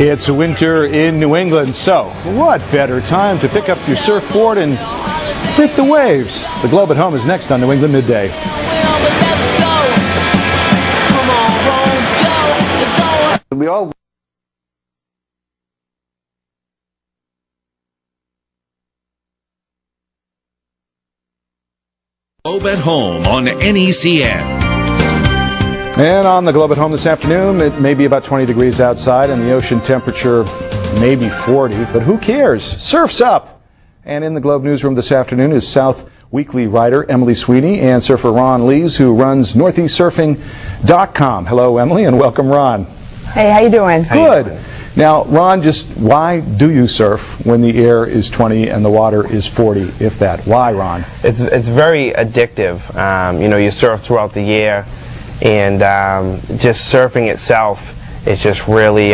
It's winter in New England, so what better time to pick up your surfboard and hit the waves? The Globe at Home is next on New England Midday. We all Globe at Home on NECN. And on the Globe at Home this afternoon, it may be about 20 degrees outside and the ocean temperature maybe 40, but who cares? Surf's up! And in the Globe newsroom this afternoon is South Weekly writer Emily Sweeney and surfer Ron Lees, who runs northeastsurfing.com. Hello, Emily, and welcome, Ron. Hey, how you doing? Good. Now, Ron, just why do you surf when the air is 20 and the water is 40, if that? Why, Ron? It's very addictive. You know, you surf throughout the year, and just surfing itself is just really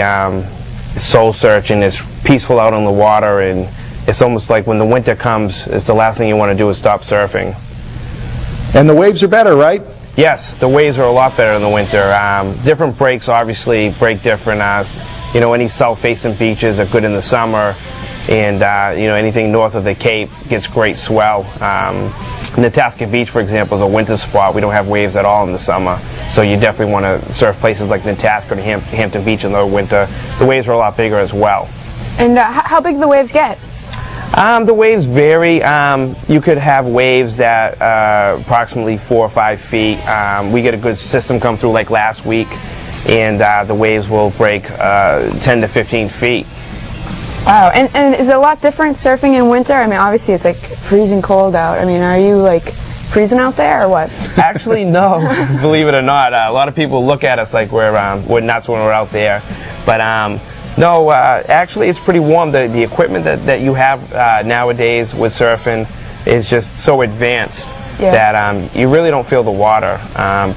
soul-searching. It's peaceful out on the water, and it's almost like when the winter comes, it's the last thing you want to do is stop surfing. And the waves are better, right? Yes, the waves are a lot better in the winter. Different breaks obviously break different. You know, any south-facing beaches are good in the summer, and you know, anything north of the Cape gets great swell. Netasca Beach, for example, is a winter spot. We don't have waves at all in the summer, so you definitely want to surf places like Netasca or Hampton Beach in the winter. The waves are a lot bigger as well. And how big do the waves get? The waves vary. You could have waves that are approximately 4 or 5 feet. We get a good system come through like last week, and the waves will break 10 to 15 feet. Wow, and is it a lot different surfing in winter? I mean, obviously it's like freezing cold out. I mean, are you like freezing out there or what? Actually, no, believe it or not. A lot of people look at us like we're nuts when we're out there. But no, actually it's pretty warm. The equipment that you have nowadays with surfing is just so advanced. Yeah. That you really don't feel the water.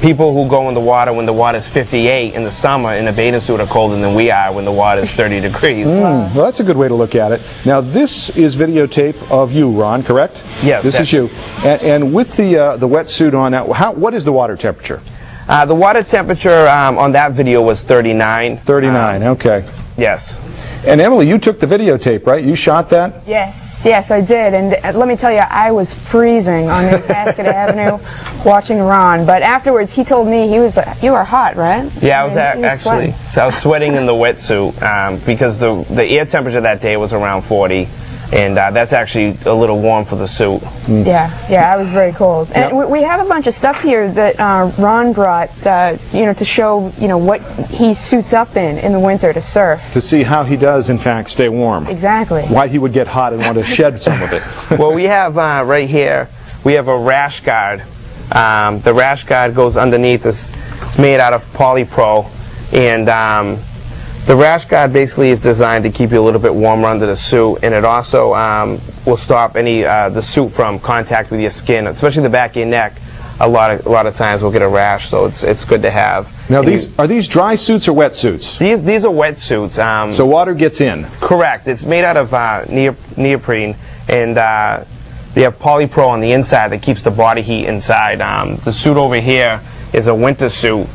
People who go in the water when the water is 58 in the summer in a bathing suit are colder than we are when the water is 30 degrees. Well, that's a good way to look at it. Now, this is videotape of you, Ron, correct? Yes. This is you. And with the wetsuit on, now, what is the water temperature? The water temperature on that video was 39. 39, okay. Yes. And Emily, you took the videotape, right? You shot that? Yes, I did. And let me tell you, I was freezing on Netasca Avenue watching Ron. But afterwards, he told me he was like, "You are hot, right?" Yeah, I was actually. So I was sweating in the wetsuit because the air temperature that day was around 40. And that's actually a little warm for the suit. Yeah, I was very cold. And we have a bunch of stuff here that Ron brought, you know, to show, you know, what he suits up in the winter to surf. To see how he does, in fact, stay warm. Exactly. Why he would get hot and want to shed some of it. Well, we have right here, we have a rash guard. The rash guard goes underneath. It's made out of polypro, and the rash guard basically is designed to keep you a little bit warmer under the suit, and it also will stop any the suit from contact with your skin, especially the back of your neck. A lot of times we'll get a rash, so it's good to have. Now, are these dry suits or wet suits? These are wet suits. So water gets in. Correct. It's made out of neoprene, and they have polypro on the inside that keeps the body heat inside. The suit over here is a winter suit.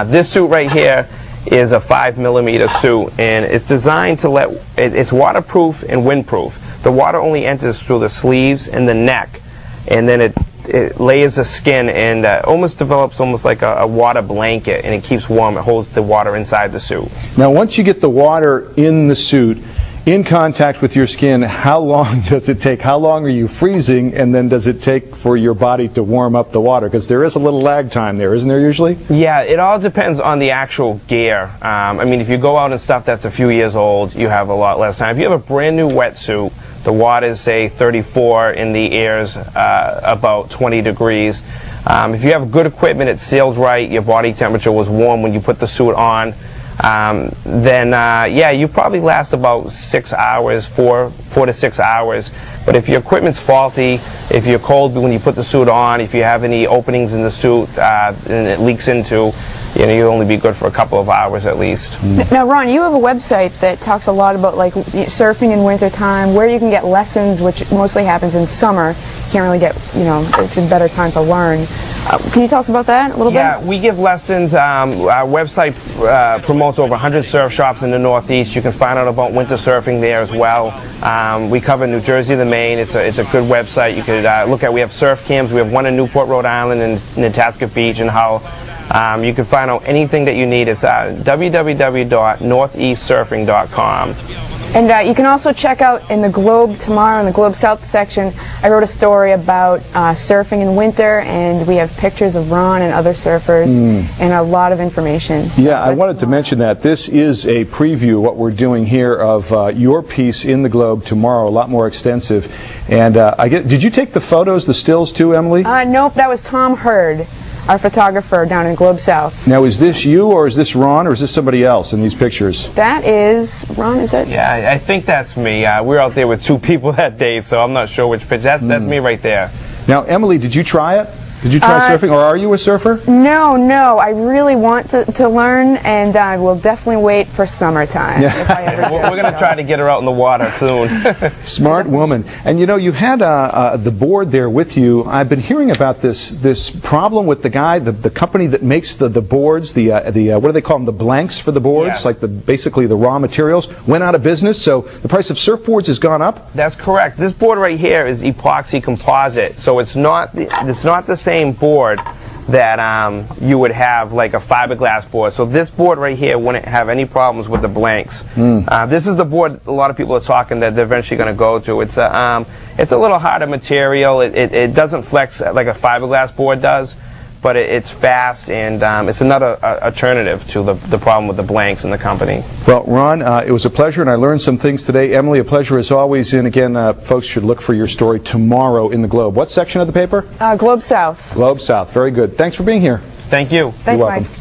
This suit right here is a 5mm suit, and it's designed to it's waterproof and windproof. The water only enters through the sleeves and the neck, and then it layers the skin and almost develops almost like a water blanket, and it keeps warm. It holds the water inside the suit. Now, once you get the water in the suit, in contact with your skin, how long does it take? How long are you freezing, and then does it take for your body to warm up the water? Because there is a little lag time there, isn't there, usually? Yeah, it all depends on the actual gear. I mean, if you go out in stuff that's a few years old, you have a lot less time. If you have a brand new wetsuit, the water's, say, 34, and the air's about 20 degrees. If you have good equipment, it's sealed right, your body temperature was warm when you put the suit on, then yeah, you probably last about 6 hours, 4 to 6 hours. But if your equipment's faulty, if you're cold when you put the suit on, if you have any openings in the suit and it leaks into, you'll only be good for a couple of hours at least. Now, Ron, you have a website that talks a lot about like surfing in winter time, where you can get lessons, which mostly happens in summer. You can't really get, it's a better time to learn. Can you tell us about that a little bit? Yeah, we give lessons. Our website promotes over 100 surf shops in the Northeast. You can find out about winter surfing there as well. We cover New Jersey to Maine. It's a good website. You could look at. We have surf cams. We have one in Newport, Rhode Island, and Natasca Beach and Hull. You can find out anything that you need. It's www.northeastsurfing.com. And you can also check out in the Globe tomorrow, in the Globe South section, I wrote a story about surfing in winter, and we have pictures of Ron and other surfers and a lot of information. So yeah, I wanted to mention that. This is a preview of what we're doing here of your piece in the Globe tomorrow, a lot more extensive. And did you take the photos, the stills too, Emily? Nope, that was Tom Hurd, our photographer down in Globe South. Now, is this you, or is this Ron, or is this somebody else in these pictures? That is Ron, is it? Yeah, I think that's me. We were out there with 2 people that day, so I'm not sure which picture. That's me right there. Now, Emily, did you try it? Did you try surfing, or are you a surfer? No, I really want to learn, and I will definitely wait for summertime. Yeah. If I ever do. We're going to try to get her out in the water soon. Smart woman. And you had the board there with you. I've been hearing about this problem with the guy, the company that makes the boards, what do they call them, the blanks for the boards, yes. like basically the raw materials, went out of business, so the price of surfboards has gone up? That's correct. This board right here is epoxy composite, so it's not the same board that you would have like a fiberglass board. So this board right here wouldn't have any problems with the blanks. This is the board a lot of people are talking that they're eventually going to go to. It's a little harder material. It doesn't flex like a fiberglass board does, but it's fast, and it's another alternative to the problem with the blanks in the company. Well, Ron, it was a pleasure, and I learned some things today. Emily, a pleasure as always. And again, folks should look for your story tomorrow in the Globe. What section of the paper? Globe South. Globe South. Very good. Thanks for being here. Thank you. Thanks, You're welcome. Mike.